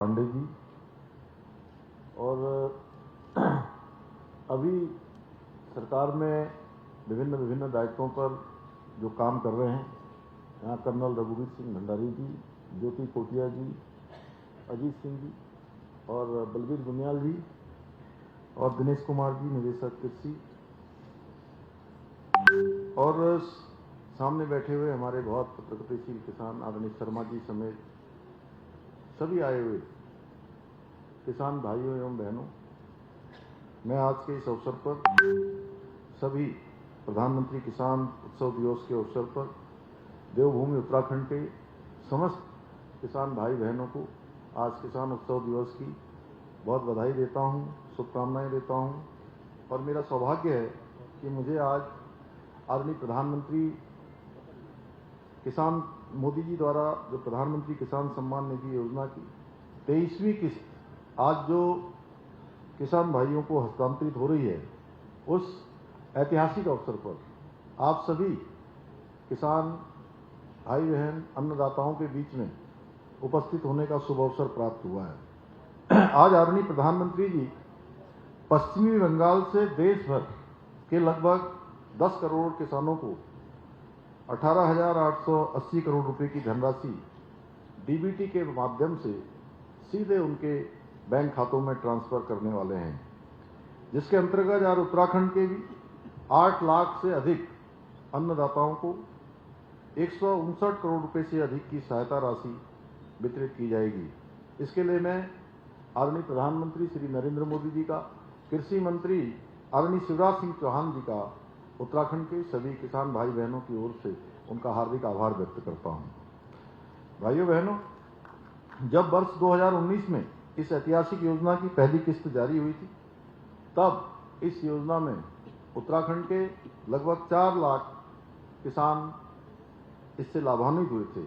पांडे जी और अभी सरकार में विभिन्न दायित्वों पर जो काम कर रहे हैं, यहाँ कर्नल रघुवीर सिंह भंडारी जी, ज्योति कोटिया जी, अजीत सिंह जी और बलबीर गुनियाल जी और दिनेश कुमार जी निदेशक कृषि और सामने बैठे हुए हमारे बहुत प्रगतिशील किसान आदरणीय शर्मा जी समेत सभी आए हुए किसान भाइयों एवं बहनों, मैं आज के इस अवसर पर सभी प्रधानमंत्री किसान उत्सव दिवस के अवसर पर देवभूमि उत्तराखंड के समस्त किसान भाई बहनों को आज किसान उत्सव दिवस की बहुत बधाई देता हूं, शुभकामनाएं देता हूं। और मेरा सौभाग्य है कि मुझे आज आदरणीय प्रधानमंत्री किसान मोदी जी द्वारा जो प्रधानमंत्री किसान सम्मान निधि योजना की 23वीं किस्त आज जो किसान भाइयों को हस्तांतरित हो रही है, उस ऐतिहासिक अवसर पर आप सभी किसान भाई बहन अन्नदाताओं के बीच में उपस्थित होने का शुभ अवसर प्राप्त हुआ है। आज आदरणीय प्रधानमंत्री जी पश्चिमी बंगाल से देश भर के लगभग 10 करोड़ किसानों को 18,880 करोड़ रुपए की धनराशि डीबीटी के माध्यम से सीधे उनके बैंक खातों में ट्रांसफर करने वाले हैं, जिसके अंतर्गत आज उत्तराखंड के भी 8 लाख से अधिक अन्नदाताओं को 159 करोड़ रुपए से अधिक की सहायता राशि वितरित की जाएगी। इसके लिए मैं आदरणीय प्रधानमंत्री श्री नरेंद्र मोदी जी का, कृषि मंत्री आदरणीय शिवराज सिंह चौहान जी का, उत्तराखंड के सभी किसान भाई बहनों की ओर से उनका हार्दिक आभार व्यक्त करता हूं। भाइयों बहनों, जब वर्ष 2019 में इस ऐतिहासिक योजना की पहली किस्त जारी हुई थी, तब इस योजना में उत्तराखंड के लगभग 4 लाख किसान इससे लाभान्वित हुए थे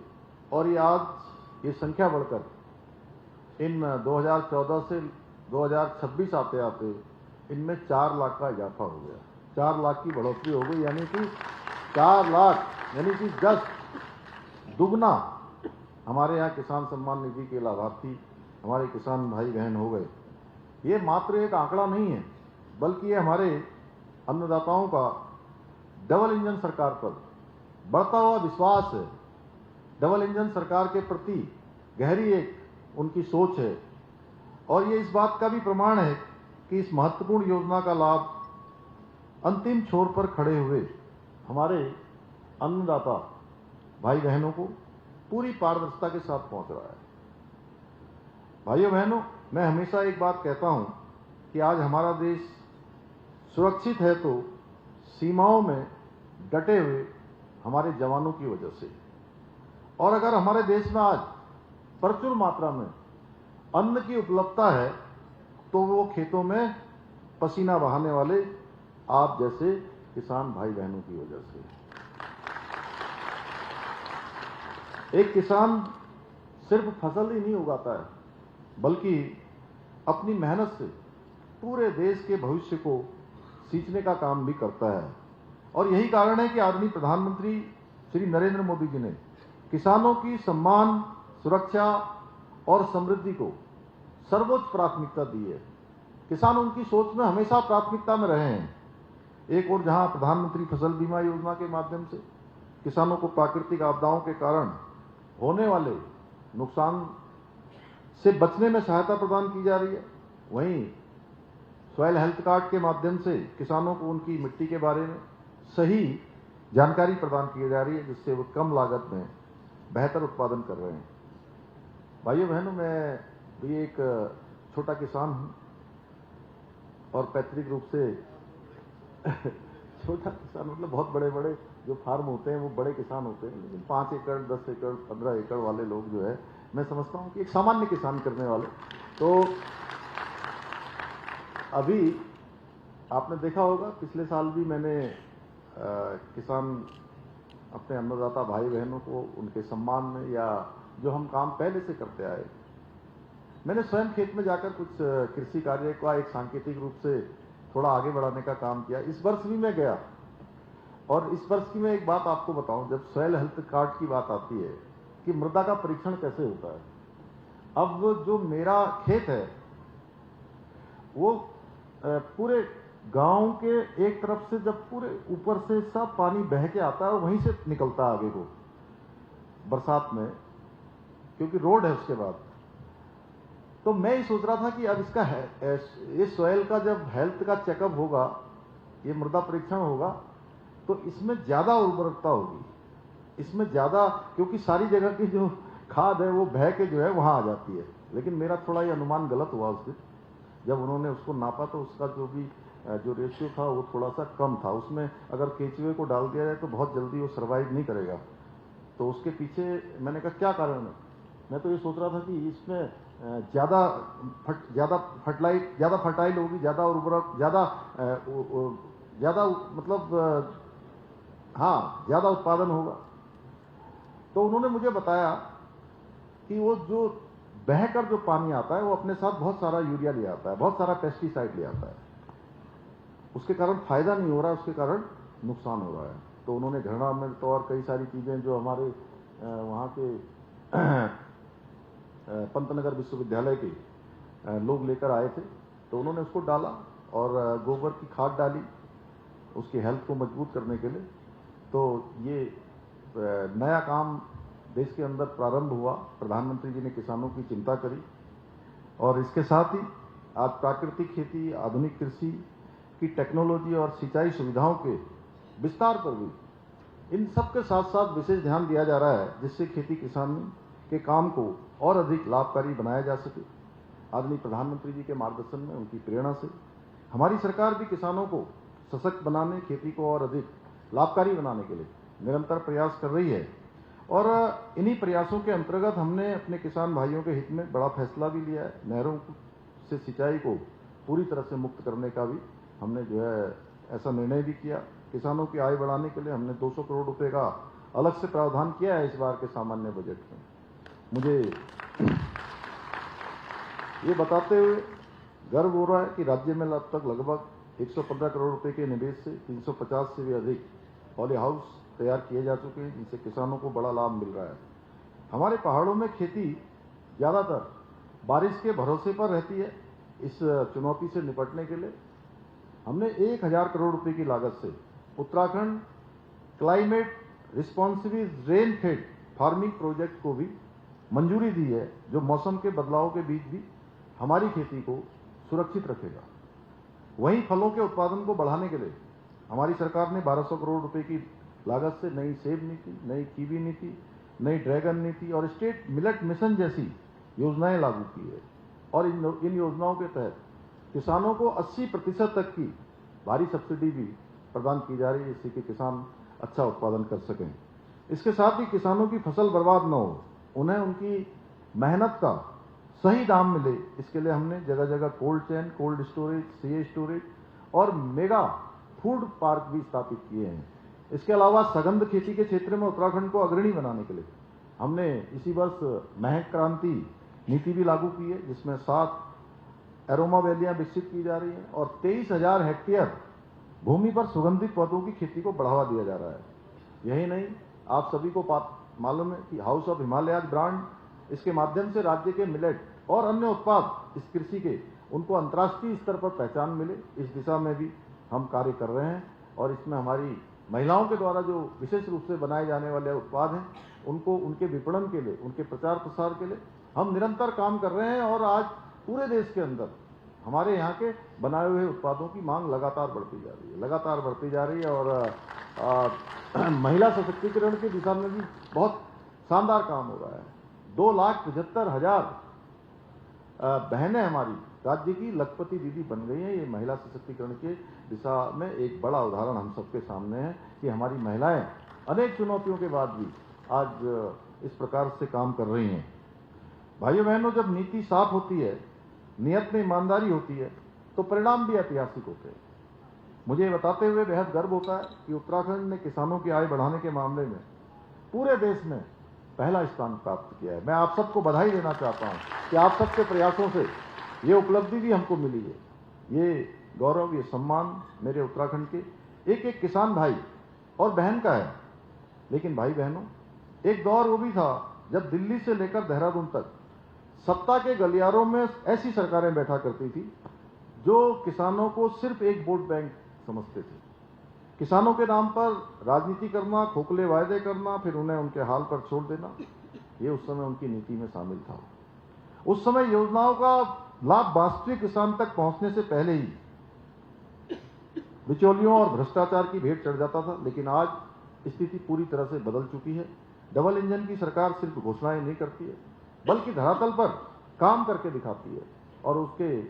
और ये आज ये संख्या बढ़कर इन 2014 से 2026 आते आते इनमें 4 लाख का इजाफा हो गया, 4 लाख की बढ़ोतरी हो गई, यानी कि 4 लाख यानी कि 10 दुगना हमारे यहाँ किसान सम्मान निधि के लाभार्थी हमारे किसान भाई बहन हो गए। ये मात्र एक आंकड़ा नहीं है, बल्कि ये हमारे अन्नदाताओं का डबल इंजन सरकार पर बढ़ता हुआ विश्वास है, डबल इंजन सरकार के प्रति गहरी एक उनकी सोच है। और ये इस बात का भी प्रमाण है कि इस महत्वपूर्ण योजना का लाभ अंतिम छोर पर खड़े हुए हमारे अन्नदाता भाई बहनों को पूरी पारदर्शिता के साथ पहुंच रहा है। भाइयों बहनों, मैं हमेशा एक बात कहता हूं कि आज हमारा देश सुरक्षित है तो सीमाओं में डटे हुए हमारे जवानों की वजह से, और अगर हमारे देश में आज प्रचुर मात्रा में अन्न की उपलब्धता है तो वो खेतों में पसीना बहाने वाले आप जैसे किसान भाई बहनों की वजह से। एक किसान सिर्फ फसल ही नहीं उगाता है, बल्कि अपनी मेहनत से पूरे देश के भविष्य को सींचने का काम भी करता है। और यही कारण है कि आदरणीय प्रधानमंत्री श्री नरेंद्र मोदी जी ने किसानों की सम्मान, सुरक्षा और समृद्धि को सर्वोच्च प्राथमिकता दी है। किसान उनकी सोच में हमेशा प्राथमिकता में रहे हैं। एक और जहां प्रधानमंत्री फसल बीमा योजना के माध्यम से किसानों को प्राकृतिक आपदाओं के कारण होने वाले नुकसान से बचने में सहायता प्रदान की जा रही है, वहीं सॉइल हेल्थ कार्ड के माध्यम से किसानों को उनकी मिट्टी के बारे में सही जानकारी प्रदान की जा रही है, जिससे वो कम लागत में बेहतर उत्पादन कर रहे हैं। भाइयों बहनों, मैं भी एक छोटा किसान हूं और पैतृक रूप से छोटा किसान मतलब बहुत बड़े बड़े जो फार्म होते हैं वो बड़े किसान होते हैं, लेकिन 5 एकड़ 10 एकड़ 15 एकड़ वाले लोग जो है, मैं समझता हूं कि एक सामान्य किसान करने वाले। तो अभी आपने देखा होगा, पिछले साल भी मैंने किसान अपने अन्नदाता भाई बहनों को उनके सम्मान में या जो हम काम पहले से करते आए, मैंने स्वयं खेत में जाकर कुछ कृषि कार्य का एक सांकेतिक रूप से थोड़ा आगे बढ़ाने का काम किया। इस वर्ष भी मैं गया और इस वर्ष की मैं एक बात आपको बताऊं, जब सॉइल हेल्थ कार्ड की बात आती है कि मृदा का परीक्षण कैसे होता है, अब जो मेरा खेत है वो पूरे गांव के एक तरफ से जब पूरे ऊपर से सब पानी बह के आता है वहीं से निकलता है आगे को बरसात में, क्योंकि रोड है उसके बाद। तो मैं ये सोच रहा था कि अब इसका ये सॉइल का जब हेल्थ का चेकअप होगा, ये मृदा परीक्षण होगा, तो इसमें ज्यादा उर्वरकता होगी, इसमें ज्यादा, क्योंकि सारी जगह की जो खाद है वो बह के जो है वहां आ जाती है। लेकिन मेरा थोड़ा ये अनुमान गलत हुआ उस दिन, जब उन्होंने उसको नापा तो उसका जो रेशियो था वो थोड़ा सा कम था। उसमें अगर केचुए को डाल दिया जाए तो बहुत जल्दी वो सर्वाइव नहीं करेगा। तो उसके पीछे मैंने कहा क्या कारण है, मैं तो ये सोच रहा था कि इसमें ज्यादा फर्टाइल होगी, ज्यादा उर्वरक, ज्यादा मतलब हाँ ज्यादा उत्पादन होगा। तो उन्होंने मुझे बताया कि वो जो बहकर जो पानी आता है वो अपने साथ बहुत सारा यूरिया ले आता है, बहुत सारा पेस्टिसाइड ले आता है, उसके कारण फायदा नहीं हो रहा है, उसके कारण नुकसान हो रहा है। तो उन्होंने घृणामृत और कई सारी चीजें जो हमारे वहाँ के पंतनगर विश्वविद्यालय के लोग लेकर आए थे, तो उन्होंने उसको डाला और गोबर की खाद डाली उसकी हेल्थ को मजबूत करने के लिए। तो ये नया काम देश के अंदर प्रारंभ हुआ। प्रधानमंत्री जी ने किसानों की चिंता करी और इसके साथ ही आज प्राकृतिक खेती, आधुनिक कृषि की टेक्नोलॉजी और सिंचाई सुविधाओं के विस्तार पर भी इन सब के साथ साथ विशेष ध्यान दिया जा रहा है, जिससे खेती किसानी के काम को और अधिक लाभकारी बनाया जा सके। आदरणीय प्रधानमंत्री जी के मार्गदर्शन में, उनकी प्रेरणा से हमारी सरकार भी किसानों को सशक्त बनाने, खेती को और अधिक लाभकारी बनाने के लिए निरंतर प्रयास कर रही है। और इन्हीं प्रयासों के अंतर्गत हमने अपने किसान भाइयों के हित में बड़ा फैसला भी लिया है। नहरों से सिंचाई को पूरी तरह से मुक्त करने का भी हमने जो है ऐसा निर्णय भी किया। किसानों की आय बढ़ाने के लिए हमने 200 करोड़ रुपए का अलग से प्रावधान किया है इस बार के सामान्य बजट में। मुझे ये बताते हुए गर्व हो रहा है कि राज्य में अब तक लगभग 115 करोड़ रुपए के निवेश से 350 से भी अधिक पॉली हाउस तैयार किए जा चुके हैं, जिनसे किसानों को बड़ा लाभ मिल रहा है। हमारे पहाड़ों में खेती ज्यादातर बारिश के भरोसे पर रहती है। इस चुनौती से निपटने के लिए हमने 1000 करोड़ रुपए की लागत से Uttarakhand climate responsive rain fade farming project को भी मंजूरी दी है, जो मौसम के बदलाव के बीच भी हमारी खेती को सुरक्षित रखेगा। वहीं फलों के उत्पादन को बढ़ाने के लिए हमारी सरकार ने 1200 करोड़ रुपए की लागत से नई सेब नीति, नई कीवी नीति, नई ड्रैगन नीति और स्टेट मिलेट मिशन जैसी योजनाएं लागू की है। और इन योजनाओं के तहत किसानों को 80% तक की भारी सब्सिडी भी प्रदान की जा रही है, जिससे कि किसान अच्छा उत्पादन कर सकें। इसके साथ ही किसानों की फसल बर्बाद न हो, उन्हें उनकी मेहनत का सही दाम मिले, इसके लिए हमने जगह जगह cold chain, cold storage, CA storage और मेगा फूड पार्क भी स्थापित किए हैं। इसके अलावा सघन खेती के क्षेत्र में उत्तराखंड को अग्रणी बनाने के लिए हमने इसी वर्ष महक क्रांति नीति भी लागू की है, जिसमें 7 एरोमा वैलियां विकसित की जा रही हैं और 23,000 हेक्टेयर भूमि पर सुगंधित पौधों की खेती को बढ़ावा दिया जा रहा है। यही नहीं, आप सभी को मालूम है कि हाउस ऑफ हिमालयाज ब्रांड, इसके माध्यम से राज्य के मिलेट और अन्य उत्पाद इस कृषि के उनको अंतर्राष्ट्रीय स्तर पर पहचान मिले, इस दिशा में भी हम कार्य कर रहे हैं। और इसमें हमारी महिलाओं के द्वारा जो विशेष रूप से बनाए जाने वाले उत्पाद हैं, उनको उनके विपणन के लिए, उनके प्रचार प्रसार के लिए हम निरंतर काम कर रहे हैं। और आज पूरे देश के अंदर हमारे यहाँ के बनाए हुए उत्पादों की मांग लगातार बढ़ती जा रही है, लगातार बढ़ती जा रही है। और महिला सशक्तिकरण की दिशा में भी बहुत शानदार काम हो रहा है। 2,75,000 बहनें हमारी राज्य की लखपति दीदी बन गई हैं। ये महिला सशक्तिकरण के दिशा में एक बड़ा उदाहरण हम सबके सामने है कि हमारी महिलाएं अनेक चुनौतियों के बाद भी आज इस प्रकार से काम कर रही हैं। भाइयों बहनों, जब नीति साफ होती है, नियत में ईमानदारी होती है, तो परिणाम भी ऐतिहासिक होते हैं। मुझे बताते हुए बेहद गर्व होता है कि उत्तराखंड ने किसानों की आय बढ़ाने के मामले में पूरे देश में पहला स्थान प्राप्त किया है। मैं आप सबको बधाई देना चाहता हूं कि आप सबके प्रयासों से ये उपलब्धि भी हमको मिली है। ये गौरव, ये सम्मान मेरे उत्तराखंड के एक एक किसान भाई और बहन का है। लेकिन भाई बहनों, एक दौर वो भी था जब दिल्ली से लेकर देहरादून तक सत्ता के गलियारों में ऐसी सरकारें बैठा करती थी जो किसानों को सिर्फ एक वोट बैंक समझते थे। किसानों के नाम पर राजनीति करना, खोखले वायदे करना, फिर उन्हें उनके हाल पर छोड़ देना, ये उस समय उनकी नीति में शामिल था। उस समय योजनाओं का लाभ वास्तविक किसान तक पहुंचने से पहले ही बिचौलियों और भ्रष्टाचार की भेंट चढ़ जाता था। लेकिन आज स्थिति पूरी तरह से बदल चुकी है। डबल इंजन की सरकार सिर्फ घोषणाएं नहीं करती है, बल्कि धरातल पर काम करके दिखाती है, और उसके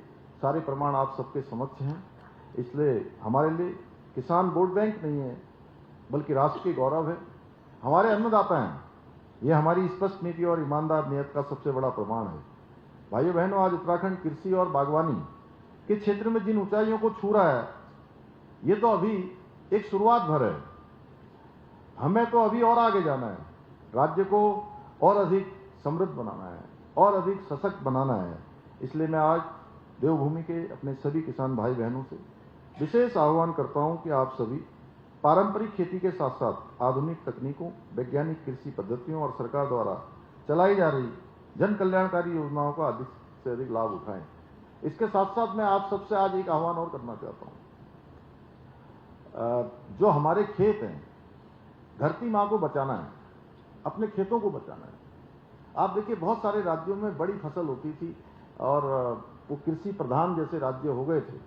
सारे प्रमाण आप सबके समक्ष हैं। इसलिए हमारे लिए किसान वोट बैंक नहीं है, बल्कि राष्ट्र के गौरव है, हमारे अन्नदाता हैं। यह हमारी स्पष्ट नीति और ईमानदार नियत का सबसे बड़ा प्रमाण है। भाइयों बहनों, आज उत्तराखंड कृषि और बागवानी के क्षेत्र में जिन ऊंचाइयों को छू रहा है, ये तो अभी एक शुरुआत भर है। हमें तो अभी और आगे जाना है, राज्य को और अधिक समृद्ध बनाना है और अधिक सशक्त बनाना है। इसलिए मैं आज देवभूमि के अपने सभी किसान भाई बहनों से विशेष आह्वान करता हूं कि आप सभी पारंपरिक खेती के साथ साथ आधुनिक तकनीकों, वैज्ञानिक कृषि पद्धतियों और सरकार द्वारा चलाई जा रही जन कल्याणकारी योजनाओं का अधिक से अधिक लाभ उठाएं। इसके साथ साथ मैं आप सबसे आज एक आह्वान और करना चाहता हूं। जो हमारे खेत हैं, धरती मां को बचाना है, अपने खेतों को बचाना है। आप देखिए, बहुत सारे राज्यों में बड़ी फसल होती थी और वो कृषि प्रधान जैसे राज्य हो गए थे,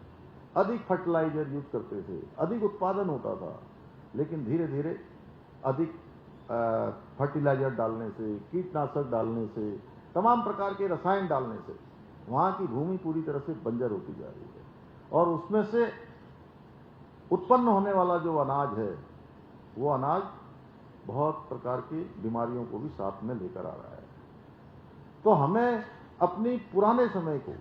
अधिक फर्टिलाइजर यूज करते थे, अधिक उत्पादन होता था। लेकिन धीरे धीरे अधिक फर्टिलाइजर डालने से, कीटनाशक डालने से, तमाम प्रकार के रसायन डालने से वहां की भूमि पूरी तरह से बंजर होती जा रही है, और उसमें से उत्पन्न होने वाला जो अनाज है, वो अनाज बहुत प्रकार की बीमारियों को भी साथ में लेकर आ रहा है। तो हमें अपनी पुराने समय को,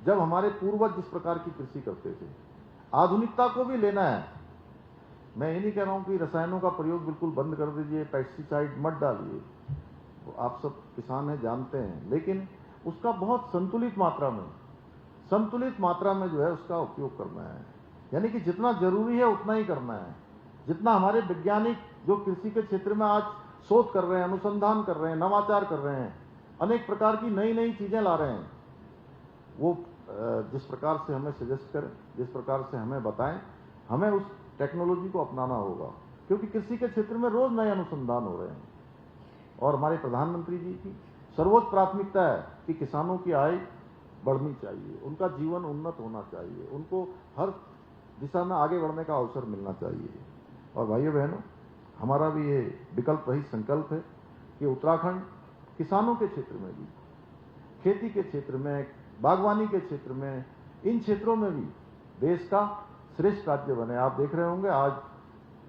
जब हमारे पूर्वज जिस प्रकार की कृषि करते थे, आधुनिकता को भी लेना है। मैं ये नहीं कह रहा हूं कि रसायनों का प्रयोग बिल्कुल बंद कर दीजिए, पेस्टिसाइड मत डालिए, आप सब किसान हैं, जानते हैं, लेकिन उसका बहुत संतुलित मात्रा में जो है उसका उपयोग करना है। यानी कि जितना जरूरी है उतना ही करना है। जितना हमारे वैज्ञानिक जो कृषि के क्षेत्र में आज शोध कर रहे हैं, अनुसंधान कर रहे हैं, नवाचार कर रहे हैं, अनेक प्रकार की नई नई चीजें ला रहे हैं, वो जिस प्रकार से हमें सजेस्ट करें, जिस प्रकार से हमें बताएं, हमें उस टेक्नोलॉजी को अपनाना होगा। क्योंकि कृषि के क्षेत्र में रोज नए अनुसंधान हो रहे हैं, और हमारे प्रधानमंत्री जी की सर्वोच्च प्राथमिकता है कि किसानों की आय बढ़नी चाहिए, उनका जीवन उन्नत होना चाहिए, उनको हर दिशा में आगे बढ़ने का अवसर मिलना चाहिए। और भाइयों बहनों, हमारा भी ये विकल्प रहित संकल्प है कि उत्तराखंड किसानों के क्षेत्र में भी, खेती के क्षेत्र में, बागवानी के क्षेत्र में, इन क्षेत्रों में भी देश का श्रेष्ठ राज्य बने। आप देख रहे होंगे आज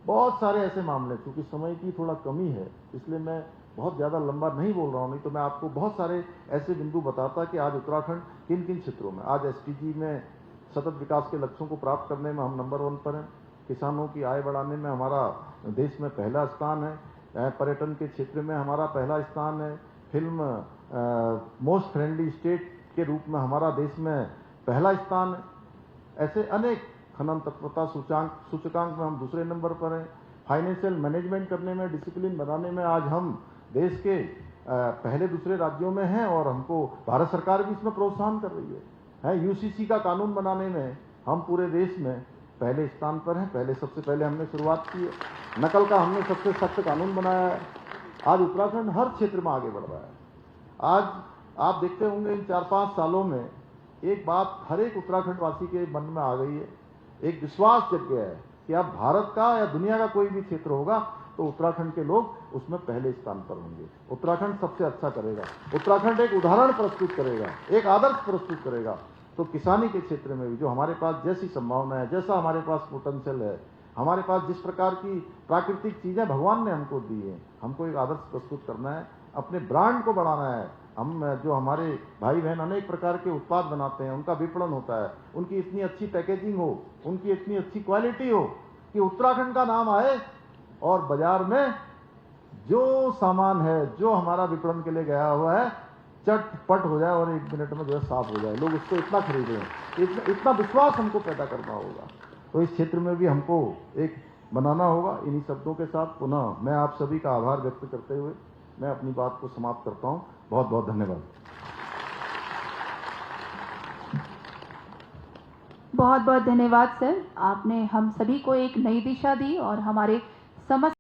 बहुत सारे ऐसे मामले, क्योंकि समय की थोड़ा कमी है इसलिए मैं बहुत ज्यादा लंबा नहीं बोल रहा हूं, नहीं तो मैं आपको बहुत सारे ऐसे बिंदु बताता कि आज उत्तराखंड किन किन क्षेत्रों में, आज एसडीजी में सतत विकास के लक्ष्यों को प्राप्त करने में हम नंबर 1 पर हैं, किसानों की आय बढ़ाने में हमारा देश में पहला स्थान है, पर्यटन के क्षेत्र में हमारा पहला स्थान है, फिल्म मोस्ट फ्रेंडली स्टेट के रूप में हमारा देश में पहला स्थान है। ऐसे अनेक, खनन तत्परता सूचकांक में हम दूसरे नंबर पर हैं, फाइनेंशियल मैनेजमेंट करने में, डिसिप्लिन बनाने में आज हम देश के पहले दूसरे राज्यों में हैं, और हमको भारत सरकार भी इसमें प्रोत्साहन कर रही है। यूसीसी का कानून बनाने में हम पूरे देश में पहले स्थान पर हैं, सबसे पहले हमने शुरुआत की है। नकल का हमने सबसे सख्त कानून बनाया है। आज उत्तराखंड हर क्षेत्र में आगे बढ़ रहा है। आज आप देखते होंगे इन 4-5 सालों में एक बात हर एक उत्तराखंड वासी के मन में आ गई है, एक विश्वास जग गया है कि अब भारत का या दुनिया का कोई भी क्षेत्र होगा तो उत्तराखंड के लोग उसमें पहले स्थान पर होंगे। उत्तराखंड सबसे अच्छा करेगा, उत्तराखंड एक उदाहरण प्रस्तुत करेगा, एक आदर्श प्रस्तुत करेगा। तो किसानी के क्षेत्र में भी जो हमारे पास जैसी संभावना है, जैसा हमारे पास पोटेंशियल है, हमारे पास जिस प्रकार की प्राकृतिक चीजें भगवान ने हमको दी है, हमको एक आदर्श प्रस्तुत करना है, अपने ब्रांड को बढ़ाना है। हम जो हमारे भाई बहन अनेक प्रकार के उत्पाद बनाते हैं, उनका विपणन होता है, उनकी इतनी अच्छी पैकेजिंग हो, उनकी इतनी अच्छी क्वालिटी हो कि उत्तराखंड का नाम आए और बाजार में जो सामान है, जो हमारा विपणन के लिए गया हुआ है, चटपट हो जाए और 1 मिनट में जो है साफ हो जाए, लोग उसको इतना खरीदें, इतना विश्वास हमको पैदा करना होगा। तो इस क्षेत्र में भी हमको एक बनाना होगा। इन्हीं शब्दों के साथ पुनः मैं आप सभी का आभार व्यक्त करते हुए मैं अपनी बात को समाप्त करता हूं। बहुत बहुत धन्यवाद। बहुत बहुत धन्यवाद सर, आपने हम सभी को एक नई दिशा दी और हमारे समस्त